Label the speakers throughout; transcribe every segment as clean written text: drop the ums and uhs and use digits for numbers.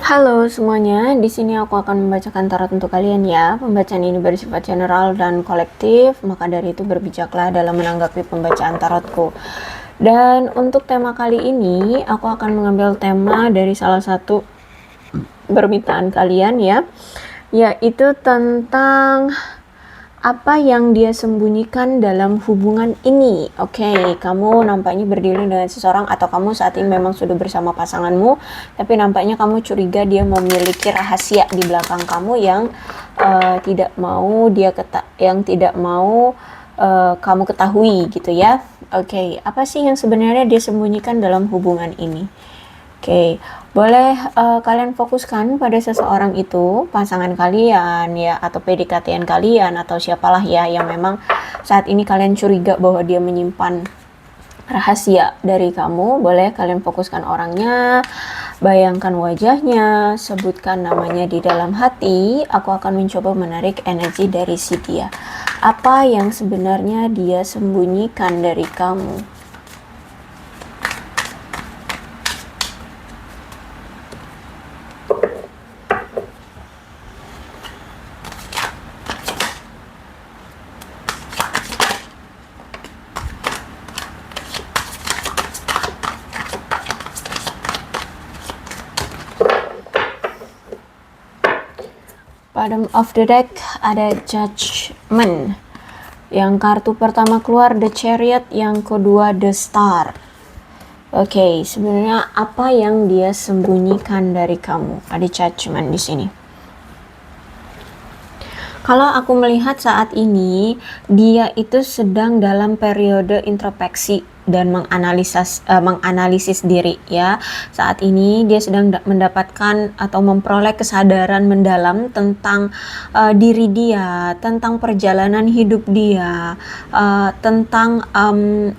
Speaker 1: Halo semuanya, di sini aku akan membacakan tarot untuk kalian ya. Pembacaan ini bersifat general dan kolektif, maka dari itu berbijaklah dalam menanggapi pembacaan tarotku. Dan untuk tema kali ini, aku akan mengambil tema dari salah satu permintaan kalian ya, yaitu tentang apa yang dia sembunyikan dalam hubungan ini. Oke, kamu nampaknya berdiri dengan seseorang atau kamu saat ini memang sudah bersama pasanganmu, tapi nampaknya kamu curiga dia memiliki rahasia di belakang kamu yang tidak mau kamu ketahui gitu ya. Oke, apa sih yang sebenarnya dia sembunyikan dalam hubungan ini? Oke, boleh kalian fokuskan pada seseorang itu, pasangan kalian ya, atau PDKT-an kalian, atau siapalah ya yang memang saat ini kalian curiga bahwa dia menyimpan rahasia dari kamu. Boleh kalian fokuskan orangnya, bayangkan wajahnya, sebutkan namanya di dalam hati. Aku akan mencoba menarik energi dari si dia. Apa yang sebenarnya dia sembunyikan dari kamu? Bottom of the deck ada Judgment. Yang kartu pertama keluar The Chariot, yang kedua The Star. Oke, sebenarnya apa yang dia sembunyikan dari kamu? Ada Judgment di sini. Kalau aku melihat saat ini, dia itu sedang dalam periode introspeksi dan menganalisis diri ya. Saat ini dia sedang mendapatkan atau memperoleh kesadaran mendalam tentang diri dia, tentang perjalanan hidup dia, tentang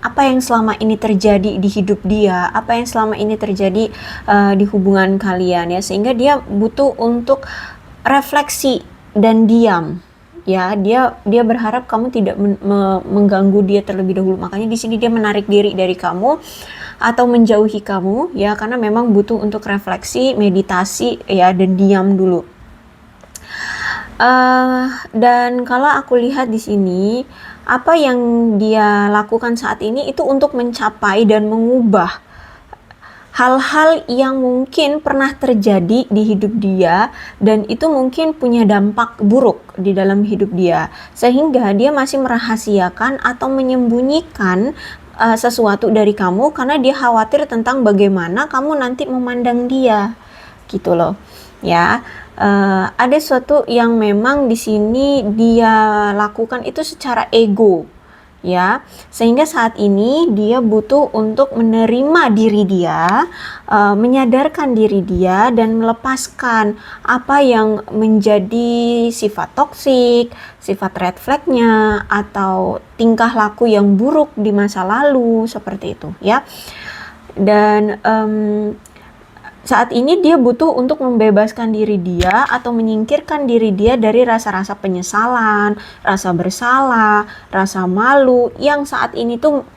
Speaker 1: apa yang selama ini terjadi di hidup dia, apa yang selama ini terjadi di hubungan kalian ya, sehingga dia butuh untuk refleksi dan diam ya. Dia berharap kamu tidak mengganggu dia terlebih dahulu, makanya di sini dia menarik diri dari kamu atau menjauhi kamu ya, karena memang butuh untuk refleksi, meditasi ya, dan diam dulu. Dan kalau aku lihat di sini, apa yang dia lakukan saat ini itu untuk mencapai dan mengubah hal-hal yang mungkin pernah terjadi di hidup dia, dan itu mungkin punya dampak buruk di dalam hidup dia, sehingga dia masih merahasiakan atau menyembunyikan sesuatu dari kamu karena dia khawatir tentang bagaimana kamu nanti memandang dia gitu loh ya. Ada sesuatu yang memang di sini dia lakukan itu secara ego ya, sehingga saat ini dia butuh untuk menerima diri dia, menyadarkan diri dia, dan melepaskan apa yang menjadi sifat toksik, sifat red flagnya, atau tingkah laku yang buruk di masa lalu, seperti itu ya. Dan saat ini dia butuh untuk membebaskan diri dia atau menyingkirkan diri dia dari rasa-rasa penyesalan, rasa bersalah, rasa malu yang saat ini tuh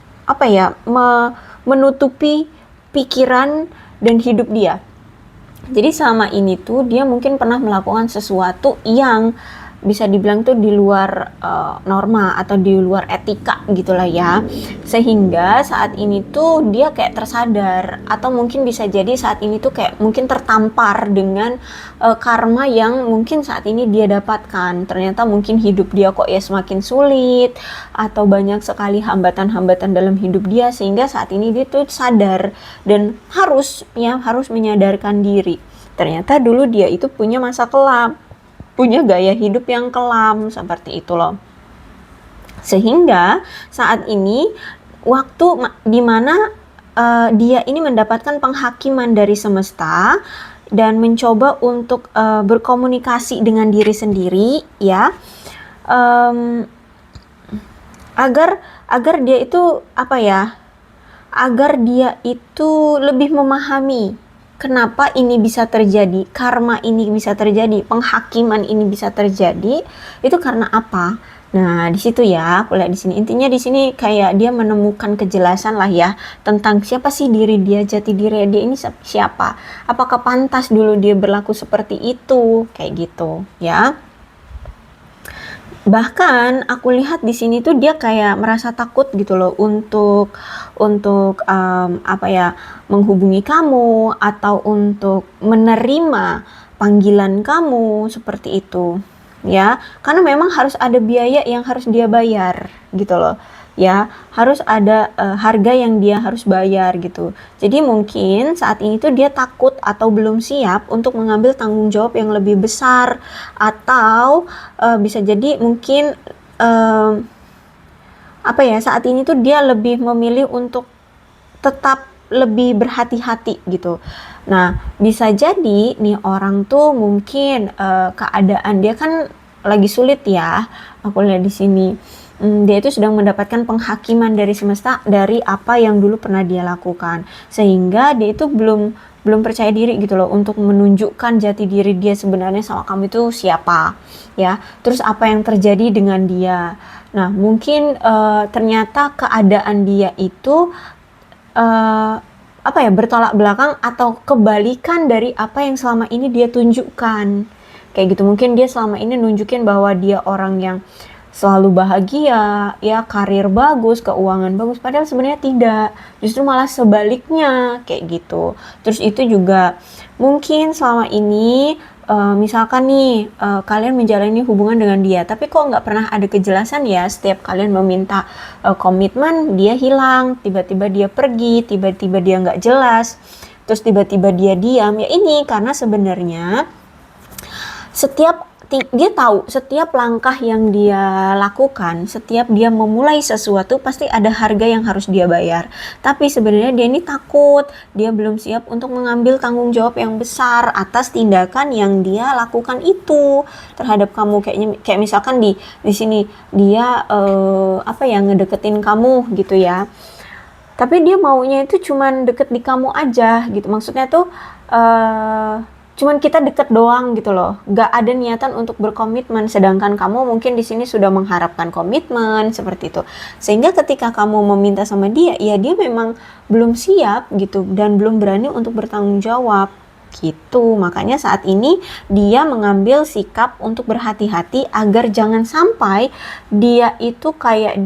Speaker 1: menutupi pikiran dan hidup dia. Jadi selama ini tuh dia mungkin pernah melakukan sesuatu yang bisa dibilang tuh di luar norma atau di luar etika gitulah ya, sehingga saat ini tuh dia kayak tersadar, atau mungkin bisa jadi saat ini tuh kayak mungkin tertampar dengan karma yang mungkin saat ini dia dapatkan. Ternyata mungkin hidup dia kok ya semakin sulit, atau banyak sekali hambatan-hambatan dalam hidup dia, sehingga saat ini dia tuh sadar dan harus menyadarkan diri. Ternyata dulu dia itu punya masa kelam, punya gaya hidup yang kelam seperti itu loh, sehingga saat ini waktu dimana dia ini mendapatkan penghakiman dari semesta dan mencoba untuk berkomunikasi dengan diri sendiri ya, agar dia itu agar dia itu lebih memahami kenapa ini bisa terjadi, karma ini bisa terjadi, penghakiman ini bisa terjadi, itu karena apa? Nah, di situ ya, aku lihat di sini. Intinya di sini kayak dia menemukan kejelasan lah ya tentang siapa sih diri dia, jati diri dia ini siapa. Apakah pantas dulu dia berlaku seperti itu, kayak gitu, ya. Bahkan aku lihat di sini tuh dia kayak merasa takut gitu loh untuk apa ya, menghubungi kamu atau untuk menerima panggilan kamu seperti itu, ya. Karena memang harus ada biaya yang harus dia bayar gitu loh. Ya, harus ada harga yang dia harus bayar gitu. Jadi mungkin saat ini tuh dia takut atau belum siap untuk mengambil tanggung jawab yang lebih besar, atau bisa jadi mungkin apa ya, saat ini tuh dia lebih memilih untuk tetap lebih berhati-hati gitu. Nah, bisa jadi nih orang tuh mungkin keadaan dia kan lagi sulit ya. Aku lihat di sini. Dia itu sedang mendapatkan penghakiman dari semesta dari apa yang dulu pernah dia lakukan. Sehingga dia itu belum belum percaya diri gitu loh untuk menunjukkan jati diri dia sebenarnya sama kamu itu siapa, ya. Terus apa yang terjadi dengan dia. Nah, mungkin ternyata keadaan dia itu apa ya, bertolak belakang atau kebalikan dari apa yang selama ini dia tunjukkan. Kayak gitu, mungkin dia selama ini nunjukin bahwa dia orang yang selalu bahagia, ya, karir bagus, keuangan bagus, padahal sebenarnya tidak. Justru malah sebaliknya, kayak gitu. Terus itu juga mungkin selama ini misalkan nih kalian menjalani hubungan dengan dia, tapi kok nggak pernah ada kejelasan ya. Setiap kalian meminta komitmen, dia hilang, tiba-tiba dia pergi, tiba-tiba dia nggak jelas, terus tiba-tiba dia diam. Ya ini karena sebenarnya dia tahu setiap langkah yang dia lakukan, setiap dia memulai sesuatu pasti ada harga yang harus dia bayar. Tapi sebenarnya dia ini takut, dia belum siap untuk mengambil tanggung jawab yang besar atas tindakan yang dia lakukan itu terhadap kamu. Kayak misalkan di sini dia apa ya, ngedeketin kamu gitu ya. Tapi dia maunya itu cuman deket di kamu aja gitu. Maksudnya tuh cuman kita deket doang gitu loh, nggak ada niatan untuk berkomitmen, sedangkan kamu mungkin di sini sudah mengharapkan komitmen seperti itu. Sehingga ketika kamu meminta sama dia, ya dia memang belum siap gitu dan belum berani untuk bertanggung jawab gitu. Makanya saat ini dia mengambil sikap untuk berhati-hati agar jangan sampai dia itu kayak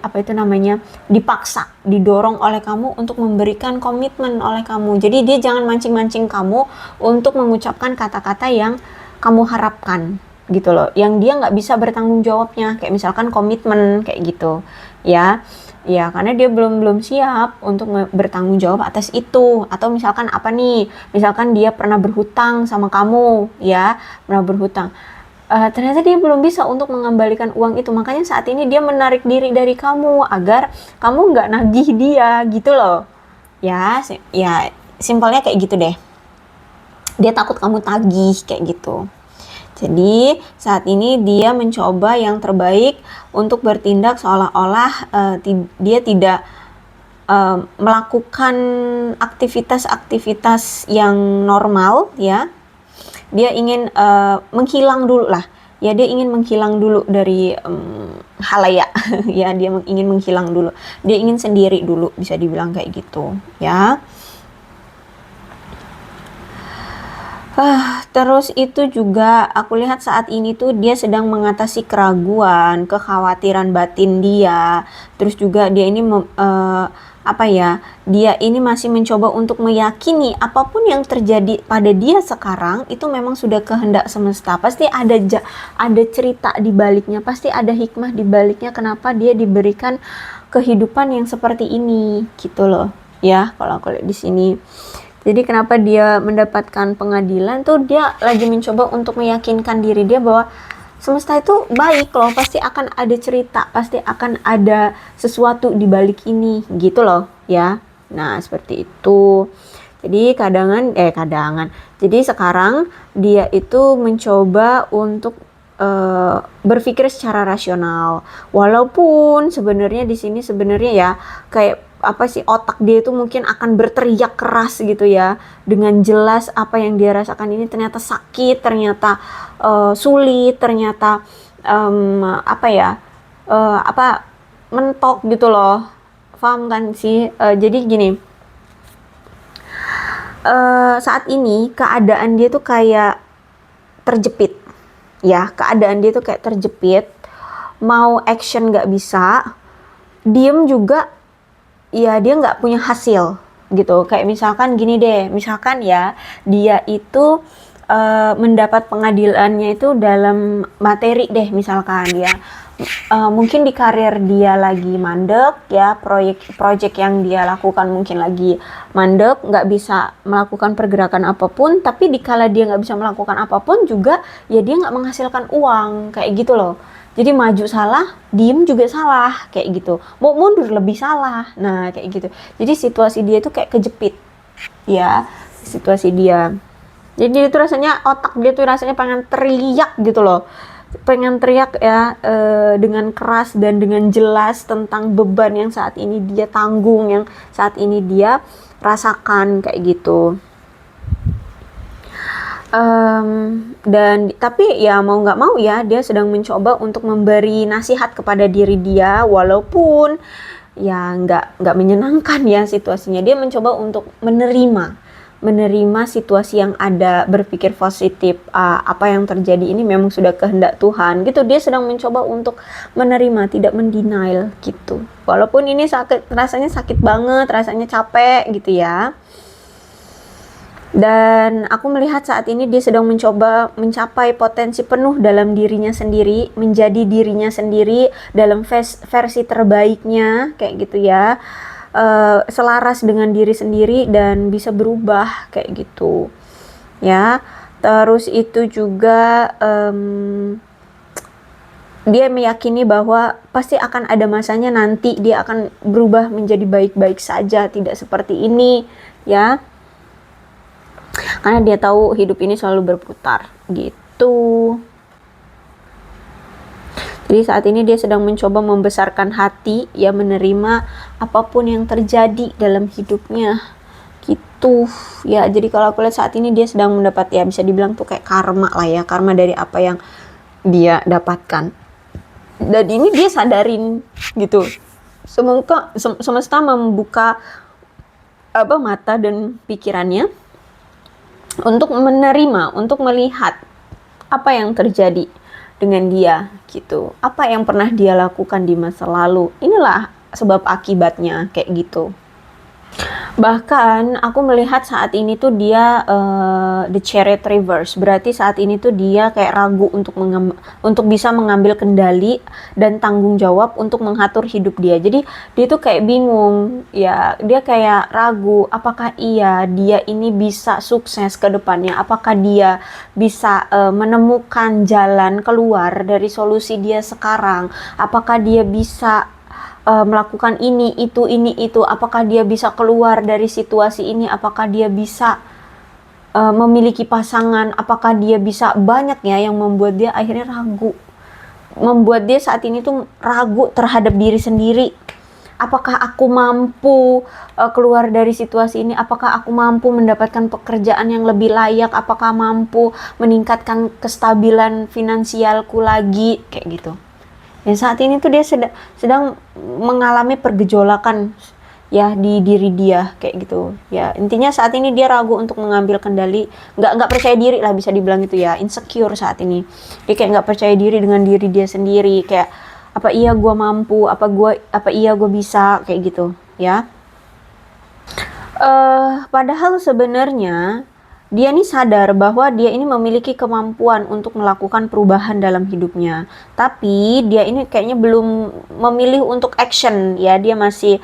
Speaker 1: apa itu namanya, dipaksa, didorong oleh kamu untuk memberikan komitmen oleh kamu. Jadi dia jangan mancing-mancing kamu untuk mengucapkan kata-kata yang kamu harapkan gitu loh, yang dia nggak bisa bertanggung jawabnya, kayak misalkan komitmen kayak gitu, ya. Ya, karena dia belum siap untuk bertanggung jawab atas itu. Atau misalkan apa nih? Misalkan dia pernah berhutang sama kamu, ya, pernah berhutang. Ternyata dia belum bisa untuk mengembalikan uang itu. Makanya saat ini dia menarik diri dari kamu agar kamu nggak nagih dia, gitu loh. Ya, simpelnya kayak gitu deh. Dia takut kamu tagih, kayak gitu. Jadi saat ini dia mencoba yang terbaik untuk bertindak seolah-olah dia tidak melakukan aktivitas-aktivitas yang normal, ya. Dia ingin menghilang dulu lah. Ya, dia ingin menghilang dulu dari halayak. Ya, dia ingin menghilang dulu. Dia ingin sendiri dulu, bisa dibilang kayak gitu, ya. Terus itu juga aku lihat saat ini tuh dia sedang mengatasi keraguan, kekhawatiran batin dia. Terus juga dia ini apa ya? Dia ini masih mencoba untuk meyakini apapun yang terjadi pada dia sekarang itu memang sudah kehendak semesta. Pasti ada cerita di baliknya, pasti ada hikmah di baliknya kenapa dia diberikan kehidupan yang seperti ini, gitu loh. Ya, kalau aku lihat di sini. Jadi kenapa dia mendapatkan pengadilan tuh, dia lagi mencoba untuk meyakinkan diri dia bahwa semesta itu baik loh, pasti akan ada cerita, pasti akan ada sesuatu di balik ini, gitu loh, ya. Nah, seperti itu. Jadi jadi sekarang dia itu mencoba untuk berpikir secara rasional. Walaupun sebenarnya di sini sebenarnya ya kayak apa sih, otak dia itu mungkin akan berteriak keras gitu ya, dengan jelas apa yang dia rasakan ini ternyata sakit, ternyata sulit, ternyata apa ya, apa, mentok gitu loh. Paham kan sih? Jadi gini, saat ini keadaan dia tuh kayak terjepit, ya, keadaan dia tuh kayak terjepit, mau action nggak bisa, diem juga, ya dia nggak punya hasil gitu. Kayak misalkan gini deh, misalkan ya dia itu mendapat pengadilannya itu dalam materi deh, misalkan ya, mungkin di karir dia lagi mandek ya, proyek yang dia lakukan mungkin lagi mandek, nggak bisa melakukan pergerakan apapun, tapi dikala dia nggak bisa melakukan apapun juga ya dia nggak menghasilkan uang, kayak gitu loh. Jadi maju salah, diem juga salah, kayak gitu. Mau mundur lebih salah, nah kayak gitu. Jadi situasi dia tuh kayak kejepit, ya, situasi dia. Jadi itu rasanya, otak dia tuh rasanya pengen teriak gitu loh, pengen teriak ya, dengan keras dan dengan jelas tentang beban yang saat ini dia tanggung, yang saat ini dia rasakan, kayak gitu. Dan tapi ya mau nggak mau ya dia sedang mencoba untuk memberi nasihat kepada diri dia, walaupun ya nggak menyenangkan ya situasinya. Dia mencoba untuk menerima situasi yang ada, berpikir positif, apa yang terjadi ini memang sudah kehendak Tuhan gitu. Dia sedang mencoba untuk menerima, tidak mendenial gitu, walaupun ini sakit, rasanya sakit banget, rasanya capek gitu ya. Dan aku melihat saat ini dia sedang mencoba mencapai potensi penuh dalam dirinya sendiri, menjadi dirinya sendiri dalam versi terbaiknya, kayak gitu ya. Selaras dengan diri sendiri dan bisa berubah, kayak gitu ya. Terus itu juga dia meyakini bahwa pasti akan ada masanya nanti dia akan berubah menjadi baik-baik saja, tidak seperti ini ya. Karena dia tahu hidup ini selalu berputar gitu. Jadi saat ini dia sedang mencoba membesarkan hati, ya, menerima apapun yang terjadi dalam hidupnya gitu ya. Jadi kalau aku lihat saat ini dia sedang mendapat, ya bisa dibilang tuh kayak karma lah ya, karma dari apa yang dia dapatkan. Dan ini dia sadarin gitu. Semesta membuka mata dan pikirannya untuk menerima, untuk melihat apa yang terjadi dengan dia gitu, apa yang pernah dia lakukan di masa lalu. Inilah sebab akibatnya, kayak gitu. Bahkan aku melihat saat ini tuh dia the chariot reverse, berarti saat ini tuh dia kayak ragu untuk bisa mengambil kendali dan tanggung jawab untuk mengatur hidup dia. Jadi dia tuh kayak bingung ya, dia kayak ragu apakah dia ini bisa sukses ke depannya, apakah dia bisa menemukan jalan keluar dari solusi dia sekarang, apakah dia bisa melakukan ini itu, apakah dia bisa keluar dari situasi ini, apakah dia bisa memiliki pasangan, apakah dia bisa, banyak ya yang membuat dia akhirnya ragu, membuat dia saat ini tuh ragu terhadap diri sendiri. Apakah aku mampu keluar dari situasi ini, apakah aku mampu mendapatkan pekerjaan yang lebih layak, apakah mampu meningkatkan kestabilan finansialku lagi, kayak gitu. Dan saat ini tuh dia sedang mengalami pergejolakan ya di diri dia, kayak gitu ya. Intinya saat ini dia ragu untuk mengambil kendali, nggak percaya diri lah, bisa dibilang gitu ya, insecure saat ini. Dia kayak nggak percaya diri dengan diri dia sendiri, kayak apa iya gue mampu, apa iya gue bisa, kayak gitu ya. Padahal sebenarnya dia nih sadar bahwa dia ini memiliki kemampuan untuk melakukan perubahan dalam hidupnya. Tapi dia ini kayaknya belum memilih untuk action ya. Dia masih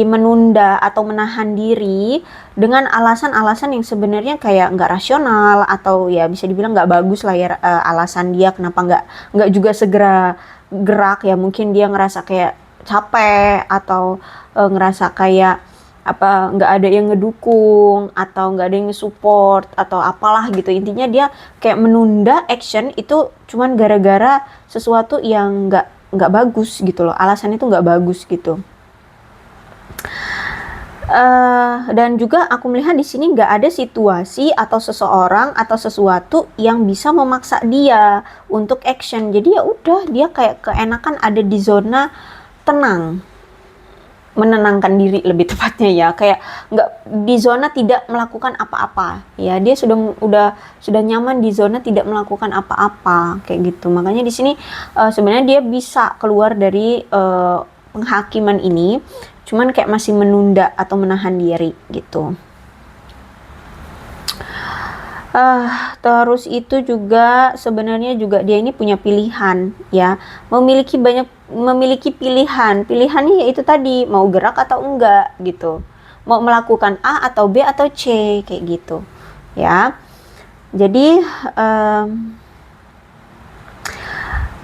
Speaker 1: menunda atau menahan diri dengan alasan-alasan yang sebenarnya kayak nggak rasional, atau ya bisa dibilang nggak bagus lah ya, alasan dia kenapa nggak juga segera gerak ya. Mungkin dia ngerasa kayak capek, atau ngerasa kayak nggak ada yang ngedukung, atau nggak ada yang support, atau apalah gitu. Intinya dia kayak menunda action itu cuman gara-gara sesuatu yang nggak bagus gitu loh, alasan itu nggak bagus gitu. Dan juga aku melihat di sini nggak ada situasi atau seseorang atau sesuatu yang bisa memaksa dia untuk action. Jadi ya udah, dia kayak keenakan ada di zona tenang, menenangkan diri lebih tepatnya ya, kayak nggak di zona tidak melakukan apa-apa ya, dia sudah nyaman di zona tidak melakukan apa-apa kayak gitu. Makanya di sini sebenarnya dia bisa keluar dari penghakiman ini, cuman kayak masih menunda atau menahan diri gitu. Terus itu juga sebenarnya juga dia ini punya pilihan ya, memiliki pilihannya yaitu tadi mau gerak atau enggak gitu, mau melakukan A atau B atau C kayak gitu ya. Jadi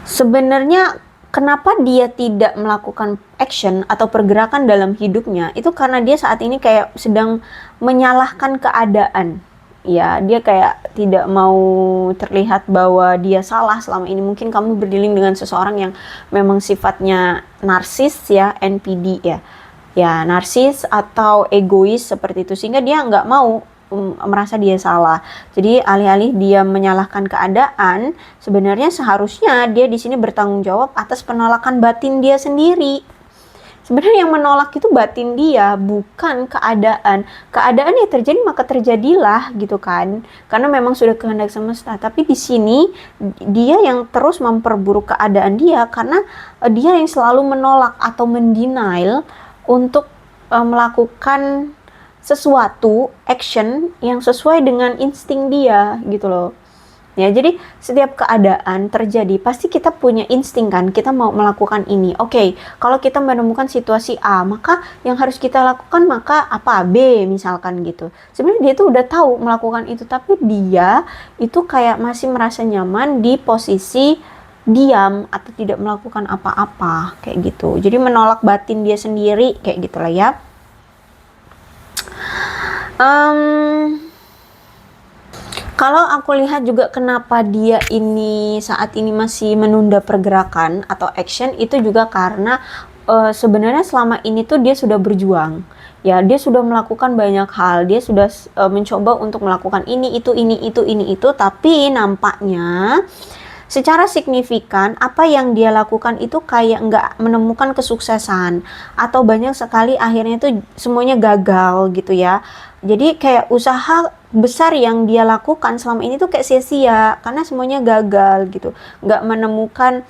Speaker 1: sebenarnya kenapa dia tidak melakukan action atau pergerakan dalam hidupnya itu karena dia saat ini kayak sedang menyalahkan keadaan. Ya, dia kayak tidak mau terlihat bahwa dia salah selama ini. Mungkin kamu berdealing dengan seseorang yang memang sifatnya narsis ya, NPD ya. Ya, narsis atau egois seperti itu, sehingga dia nggak mau merasa dia salah. Jadi alih-alih dia menyalahkan keadaan, sebenarnya seharusnya dia di sini bertanggung jawab atas penolakan batin dia sendiri. Sebenarnya yang menolak itu batin dia, bukan keadaan. Keadaan ya terjadi maka terjadilah gitu kan. Karena memang sudah kehendak semesta. Tapi di sini dia yang terus memperburuk keadaan dia karena dia yang selalu menolak atau mendenial untuk melakukan sesuatu action yang sesuai dengan insting dia gitu loh. Ya, jadi setiap keadaan terjadi pasti kita punya insting kan, kita mau melakukan ini. Oke, kalau kita menemukan situasi A, maka yang harus kita lakukan maka apa? B misalkan gitu. Sebenarnya dia tuh udah tahu melakukan itu, tapi dia itu kayak masih merasa nyaman di posisi diam atau tidak melakukan apa-apa kayak gitu. Jadi menolak batin dia sendiri kayak gitulah ya. Kalau aku lihat juga kenapa dia ini saat ini masih menunda pergerakan atau action itu juga karena sebenarnya selama ini tuh dia sudah berjuang. Ya, dia sudah melakukan banyak hal, dia sudah mencoba untuk melakukan ini, itu, tapi nampaknya secara signifikan apa yang dia lakukan itu kayak nggak menemukan kesuksesan atau banyak sekali akhirnya itu semuanya gagal gitu ya. Jadi kayak usaha besar yang dia lakukan selama ini tuh kayak sia-sia karena semuanya gagal gitu, nggak menemukan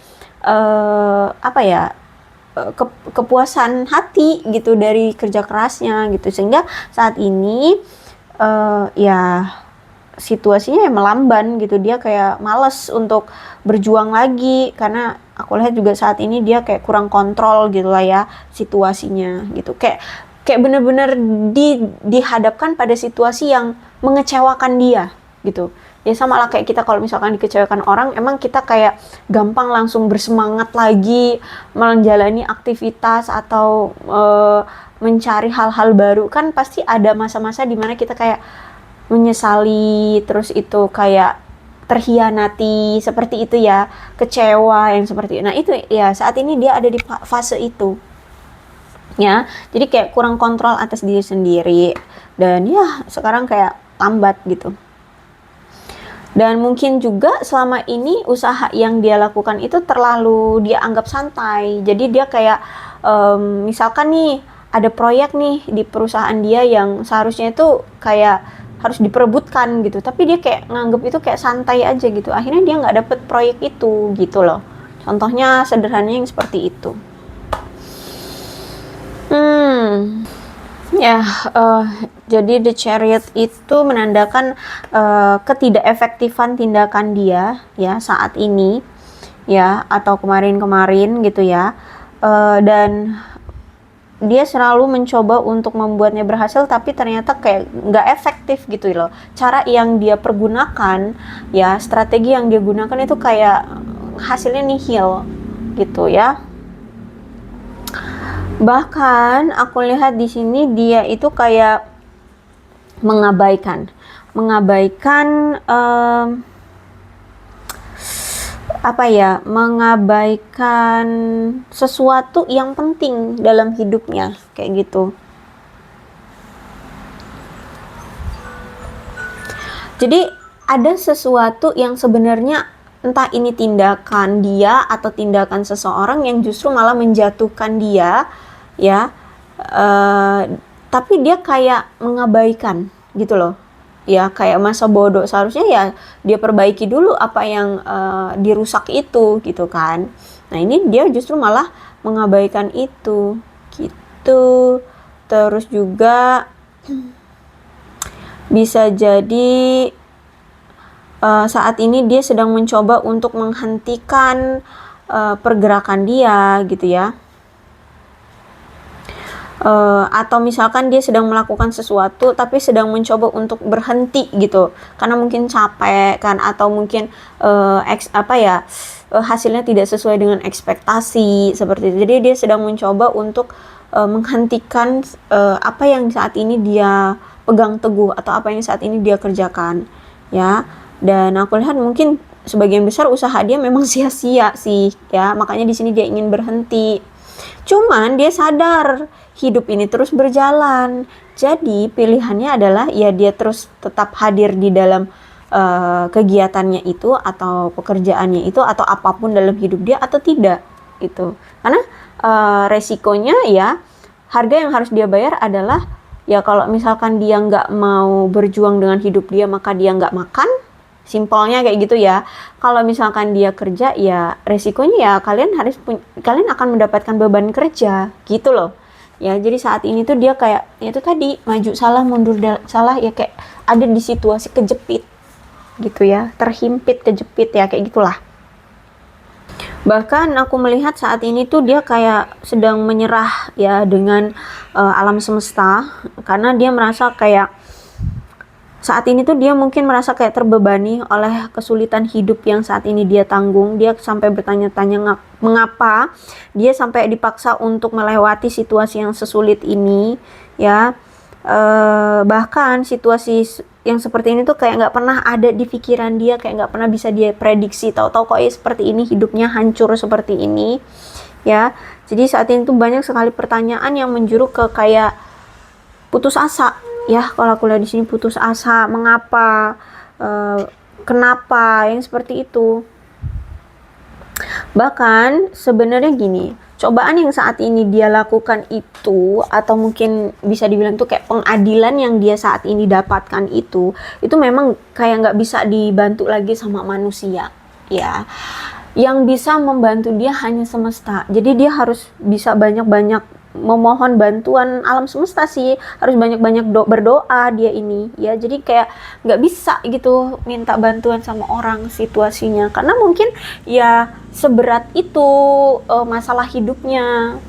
Speaker 1: kepuasan hati gitu dari kerja kerasnya gitu, sehingga saat ini ya situasinya ya melamban gitu, dia kayak males untuk berjuang lagi karena aku lihat juga saat ini dia kayak kurang kontrol gitu lah ya situasinya gitu, kayak bener-bener dihadapkan pada situasi yang mengecewakan dia gitu ya. Sama lah kayak kita kalau misalkan dikecewakan orang, emang kita kayak gampang langsung bersemangat lagi menjalani aktivitas atau mencari hal-hal baru, kan pasti ada masa-masa dimana kita kayak menyesali, terus itu kayak terhianati seperti itu ya, kecewa yang seperti itu. Nah itu ya saat ini dia ada di fase itu ya, jadi kayak kurang kontrol atas diri sendiri dan ya sekarang kayak lambat gitu. Dan mungkin juga selama ini usaha yang dia lakukan itu terlalu dia anggap santai, jadi dia kayak misalkan nih ada proyek nih di perusahaan dia yang seharusnya itu kayak harus diperebutkan gitu, tapi dia kayak nganggep itu kayak santai aja gitu, akhirnya dia nggak dapet proyek itu gitu loh. Contohnya sederhananya yang seperti itu. Ya, jadi The Chariot itu menandakan ketidakefektifan tindakan dia ya saat ini ya, atau kemarin-kemarin gitu ya, dan dia selalu mencoba untuk membuatnya berhasil, tapi ternyata kayak nggak efektif gitu loh. Cara yang dia pergunakan ya, strategi yang dia gunakan itu kayak hasilnya nihil gitu ya. Bahkan aku lihat di sini dia itu kayak mengabaikan sesuatu yang penting dalam hidupnya kayak gitu. Jadi ada sesuatu yang sebenarnya entah ini tindakan dia atau tindakan seseorang yang justru malah menjatuhkan dia, ya. Tapi dia kayak mengabaikan gitu loh. Ya kayak masa bodoh, seharusnya ya dia perbaiki dulu apa yang dirusak itu gitu kan. Nah ini dia justru malah mengabaikan itu gitu. Terus juga bisa jadi saat ini dia sedang mencoba untuk menghentikan pergerakan dia gitu ya. Atau misalkan dia sedang melakukan sesuatu tapi sedang mencoba untuk berhenti gitu karena mungkin capek kan, atau mungkin hasilnya tidak sesuai dengan ekspektasi seperti itu. Jadi dia sedang mencoba untuk menghentikan apa yang saat ini dia pegang teguh atau apa yang saat ini dia kerjakan ya. Dan aku lihat mungkin sebagian besar usaha dia memang sia-sia sih ya, makanya di sini dia ingin berhenti. Cuman dia sadar hidup ini terus berjalan. Jadi pilihannya adalah ya dia terus tetap hadir di dalam kegiatannya itu atau pekerjaannya itu atau apapun dalam hidup dia atau tidak itu. Karena resikonya ya harga yang harus dia bayar adalah ya kalau misalkan dia nggak mau berjuang dengan hidup dia maka dia nggak makan. Simpelnya kayak gitu ya. Kalau misalkan dia kerja ya resikonya ya kalian akan mendapatkan beban kerja gitu loh. Ya jadi saat ini tuh dia kayak ya itu tadi maju salah mundur salah ya, kayak ada di situasi kejepit gitu ya, terhimpit kejepit ya kayak gitulah. Bahkan aku melihat saat ini tuh dia kayak sedang menyerah ya dengan alam semesta, karena dia merasa kayak saat ini tuh dia mungkin merasa kayak terbebani oleh kesulitan hidup yang saat ini dia tanggung. Dia sampai bertanya-tanya mengapa dia sampai dipaksa untuk melewati situasi yang sesulit ini ya. Bahkan situasi yang seperti ini tuh kayak nggak pernah ada di pikiran dia, kayak nggak pernah bisa dia prediksi. Tahu-tahu kok seperti ini, hidupnya hancur seperti ini ya. Jadi saat ini tuh banyak sekali pertanyaan yang menjuru ke kayak putus asa. Ya, kalau aku lihat di sini putus asa, mengapa, kenapa, yang seperti itu. Bahkan sebenarnya gini, cobaan yang saat ini dia lakukan itu, atau mungkin bisa dibilang tuh kayak pengadilan yang dia saat ini dapatkan itu memang kayak nggak bisa dibantu lagi sama manusia, ya. Yang bisa membantu dia hanya semesta. Jadi dia harus bisa banyak-banyak memohon bantuan alam semesta sih, harus banyak-banyak berdoa dia ini ya. Jadi kayak nggak bisa gitu minta bantuan sama orang situasinya, karena mungkin ya seberat itu masalah hidupnya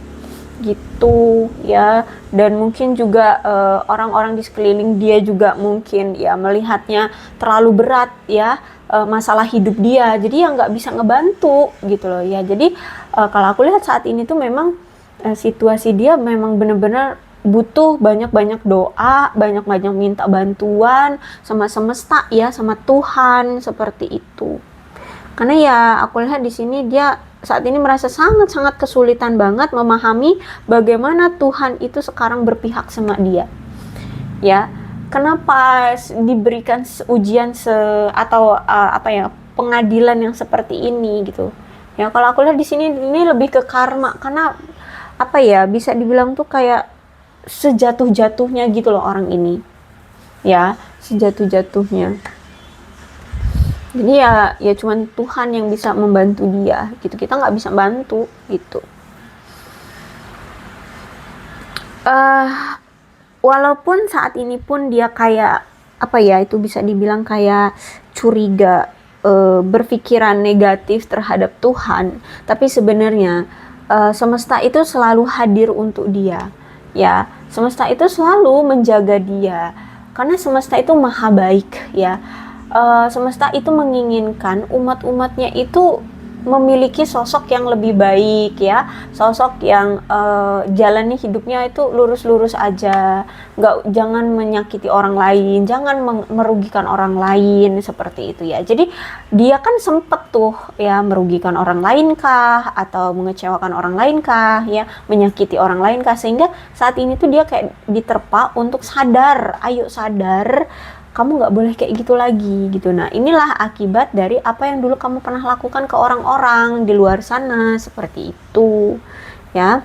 Speaker 1: gitu ya. Dan mungkin juga orang-orang di sekeliling dia juga mungkin ya melihatnya terlalu berat ya masalah hidup dia, jadi ya nggak bisa ngebantu gitu loh ya. Jadi kalau aku lihat saat ini tuh memang situasi dia memang benar-benar butuh banyak-banyak doa, banyak-banyak minta bantuan sama semesta ya, sama Tuhan seperti itu. Karena ya aku lihat di sini dia saat ini merasa sangat-sangat kesulitan banget memahami bagaimana Tuhan itu sekarang berpihak sama dia. Ya, kenapa diberikan ujian atau pengadilan yang seperti ini gitu. Ya kalau aku lihat di sini ini lebih ke karma, karena bisa dibilang tuh kayak sejatuh-jatuhnya gitu loh orang ini ya, sejatuh-jatuhnya. Jadi ya cuman Tuhan yang bisa membantu dia gitu, kita nggak bisa bantu gitu. Walaupun saat ini pun dia kayak itu bisa dibilang kayak curiga, berpikiran negatif terhadap Tuhan, tapi sebenarnya semesta itu selalu hadir untuk dia ya. Semesta itu selalu menjaga dia karena semesta itu maha baik ya. Semesta itu menginginkan umat-umatnya itu memiliki sosok yang lebih baik ya, sosok yang jalani hidupnya itu lurus-lurus aja, jangan menyakiti orang lain, jangan merugikan orang lain seperti itu ya. Jadi dia kan sempet tuh ya merugikan orang lain kah, atau mengecewakan orang lain kah ya, menyakiti orang lain kah, sehingga saat ini tuh dia kayak diterpa untuk sadar, ayo sadar, kamu nggak boleh kayak gitu lagi gitu. Nah, inilah akibat dari apa yang dulu kamu pernah lakukan ke orang-orang di luar sana, seperti itu ya.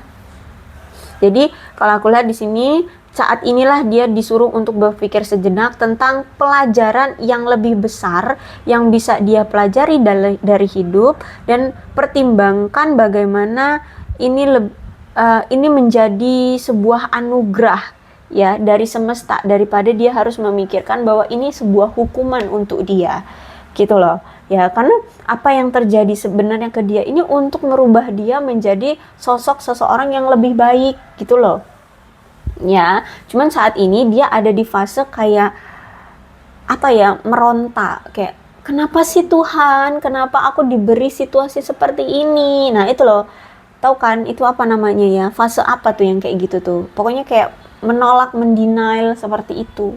Speaker 1: Jadi kalau aku lihat di sini, saat inilah dia disuruh untuk berpikir sejenak tentang pelajaran yang lebih besar yang bisa dia pelajari dari hidup, dan pertimbangkan bagaimana ini menjadi sebuah anugerah ya dari semesta, daripada dia harus memikirkan bahwa ini sebuah hukuman untuk dia gitu loh ya. Karena apa yang terjadi sebenarnya ke dia ini untuk merubah dia menjadi sosok seseorang yang lebih baik gitu loh ya. Cuman saat ini dia ada di fase kayak apa ya, meronta, kayak kenapa sih Tuhan, kenapa aku diberi situasi seperti ini. Nah itu loh, tahu kan itu apa namanya ya, fase apa tuh yang kayak gitu tuh, pokoknya kayak menolak, mendenial seperti itu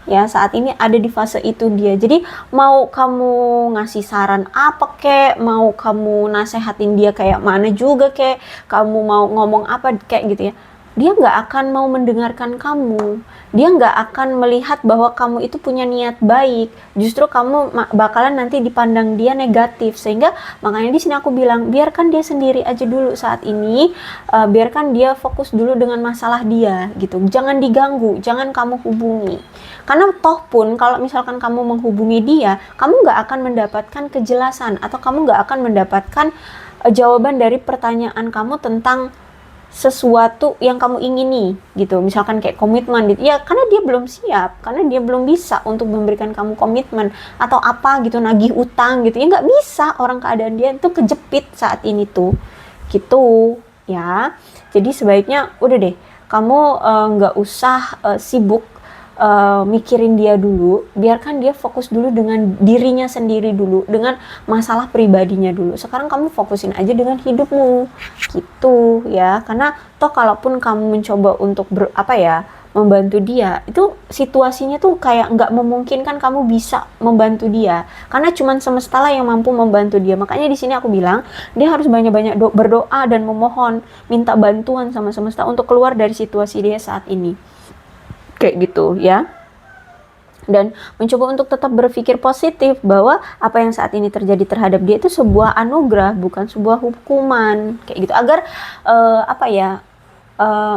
Speaker 1: ya. Saat ini ada di fase itu dia. Jadi mau kamu ngasih saran apa kek, mau kamu nasehatin dia kayak mana juga kek, kamu mau ngomong apa kayak gitu ya, dia nggak akan mau mendengarkan kamu. Dia nggak akan melihat bahwa kamu itu punya niat baik. Justru kamu bakalan nanti dipandang dia negatif. Sehingga makanya di sini aku bilang, biarkan dia sendiri aja dulu saat ini. Biarkan dia fokus dulu dengan masalah dia gitu. Jangan diganggu, jangan kamu hubungi. Karena toh pun kalau misalkan kamu menghubungi dia, kamu nggak akan mendapatkan kejelasan, atau kamu nggak akan mendapatkan jawaban dari pertanyaan kamu tentang sesuatu yang kamu ingini gitu. Misalkan kayak komitmen gitu ya, karena dia belum siap, karena dia belum bisa untuk memberikan kamu komitmen atau apa gitu, nagih utang gitu ya, nggak bisa. Orang keadaan dia itu kejepit saat ini tuh gitu ya. Jadi sebaiknya udah deh, kamu nggak usah sibuk mikirin dia dulu. Biarkan dia fokus dulu dengan dirinya sendiri dulu, dengan masalah pribadinya dulu. Sekarang kamu fokusin aja dengan hidupmu gitu ya. Karena toh kalaupun kamu mencoba untuk membantu dia, itu situasinya tuh kayak nggak memungkinkan kamu bisa membantu dia, karena cuman semesta lah yang mampu membantu dia. Makanya di sini aku bilang dia harus banyak-banyak berdoa dan memohon, minta bantuan sama semesta untuk keluar dari situasi dia saat ini kayak gitu ya. Dan mencoba untuk tetap berpikir positif bahwa apa yang saat ini terjadi terhadap dia itu sebuah anugerah, bukan sebuah hukuman kayak gitu. Agar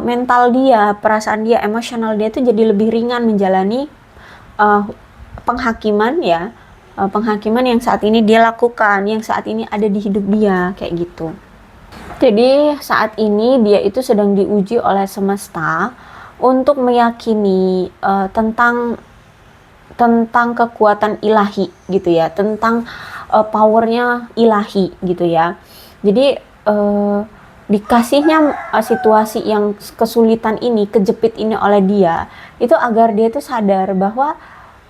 Speaker 1: mental dia, perasaan dia, emosional dia itu jadi lebih ringan menjalani penghakiman ya, penghakiman yang saat ini dia lakukan, yang saat ini ada di hidup dia kayak gitu. Jadi saat ini dia itu sedang diuji oleh semesta untuk meyakini tentang kekuatan ilahi gitu ya, tentang powernya ilahi gitu ya. Jadi dikasihnya situasi yang kesulitan ini, kejepit ini oleh dia, itu agar dia tuh sadar bahwa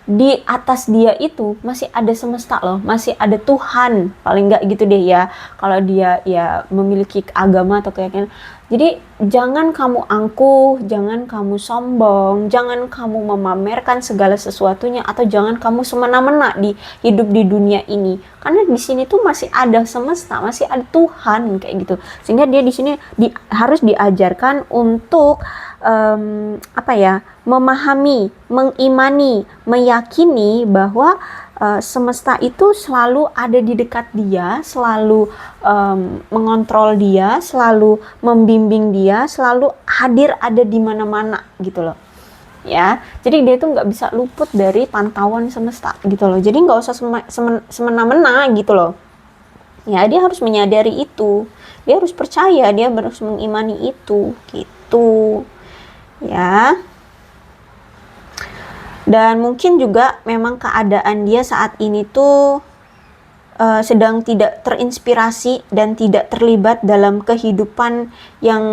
Speaker 1: di atas dia itu masih ada semesta loh, masih ada Tuhan, paling nggak gitu deh ya, kalau dia ya memiliki agama atau keyakinan. Jadi jangan kamu angkuh, jangan kamu sombong, jangan kamu memamerkan segala sesuatunya, atau jangan kamu semena-mena di hidup di dunia ini. Karena di sini tuh masih ada semesta, masih ada Tuhan kayak gitu. Sehingga dia di sini harus diajarkan untuk memahami, mengimani, meyakini bahwa semesta itu selalu ada di dekat dia, selalu mengontrol dia, selalu membimbing dia, selalu hadir ada di mana-mana gitu loh ya. Jadi dia tuh nggak bisa luput dari pantauan semesta gitu loh. Jadi nggak usah semena-mena gitu loh ya. Dia harus menyadari itu, dia harus percaya, dia harus mengimani itu gitu ya. Dan mungkin juga memang keadaan dia saat ini tuh sedang tidak terinspirasi dan tidak terlibat dalam kehidupan yang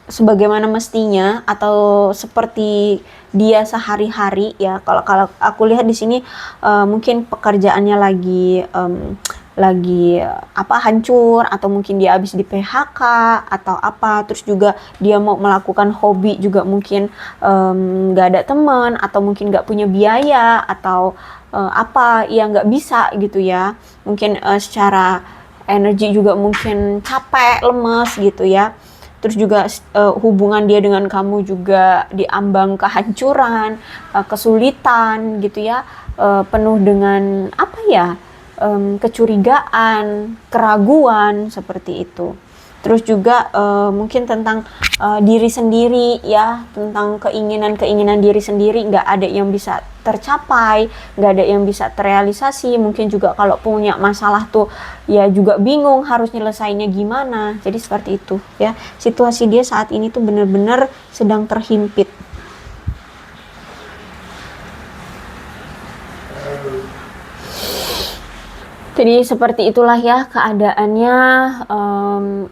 Speaker 1: sebagaimana mestinya atau seperti dia sehari-hari ya. Kalau aku lihat di sini mungkin pekerjaannya lagi hancur, atau mungkin dia habis di PHK atau apa. Terus juga dia mau melakukan hobi juga mungkin nggak ada teman, atau mungkin nggak punya biaya, atau nggak bisa gitu ya. Mungkin secara energi juga mungkin capek, lemes gitu ya. terus juga hubungan dia dengan kamu juga diambang kehancuran, kesulitan gitu ya, penuh dengan apa ya, kecurigaan, keraguan seperti itu. Terus juga mungkin tentang diri sendiri ya, tentang keinginan diri sendiri, nggak ada yang bisa tercapai, nggak ada yang bisa terrealisasi. Mungkin juga kalau punya masalah tuh ya juga bingung harus nyelesainnya gimana. Jadi seperti itu ya, situasi dia saat ini tuh bener-bener sedang terhimpit. Jadi seperti itulah ya keadaannya.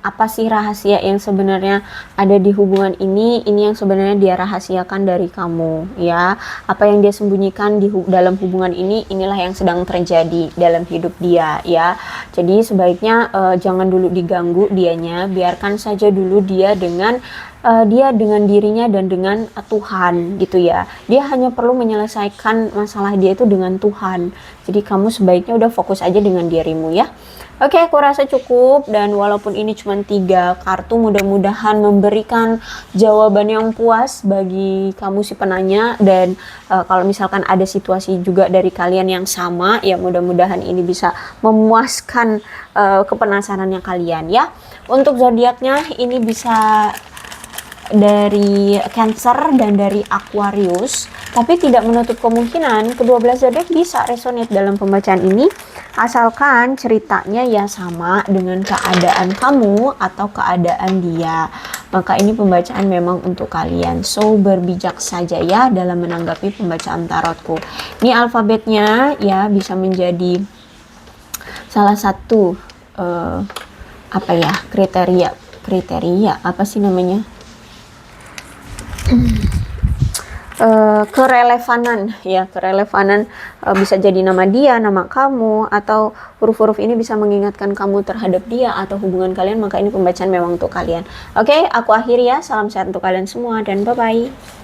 Speaker 1: Apa sih rahasia yang sebenarnya ada di hubungan ini? Ini yang sebenarnya dia rahasiakan dari kamu ya. Apa yang dia sembunyikan dalam hubungan ini, inilah yang sedang terjadi dalam hidup dia ya. Jadi sebaiknya jangan dulu diganggu dianya, biarkan saja dulu dia dengan dirinya dan dengan Tuhan gitu ya. Dia hanya perlu menyelesaikan masalah dia itu dengan Tuhan. Jadi kamu sebaiknya udah fokus aja dengan dirimu ya. Oke, aku rasa cukup, dan walaupun ini cuma 3 kartu, mudah-mudahan memberikan jawaban yang puas bagi kamu si penanya. Dan kalau misalkan ada situasi juga dari kalian yang sama, ya mudah-mudahan ini bisa memuaskan kepenasarannya kalian ya. Untuk zodiaknya ini bisa dari Cancer dan dari Aquarius, tapi tidak menutup kemungkinan kedua belas zodiak bisa resonate dalam pembacaan ini, asalkan ceritanya ya sama dengan keadaan kamu atau keadaan dia. Maka ini pembacaan memang untuk kalian, so berbijak saja ya dalam menanggapi pembacaan tarotku. Ini alfabetnya ya bisa menjadi salah satu apa ya, kriteria apa sih namanya, kerelevanan ya, kerelevanan bisa jadi nama dia, nama kamu, atau huruf-huruf ini bisa mengingatkan kamu terhadap dia atau hubungan kalian. Maka ini pembacaan memang untuk kalian. Oke, aku akhiri ya. Salam sehat untuk kalian semua dan bye bye.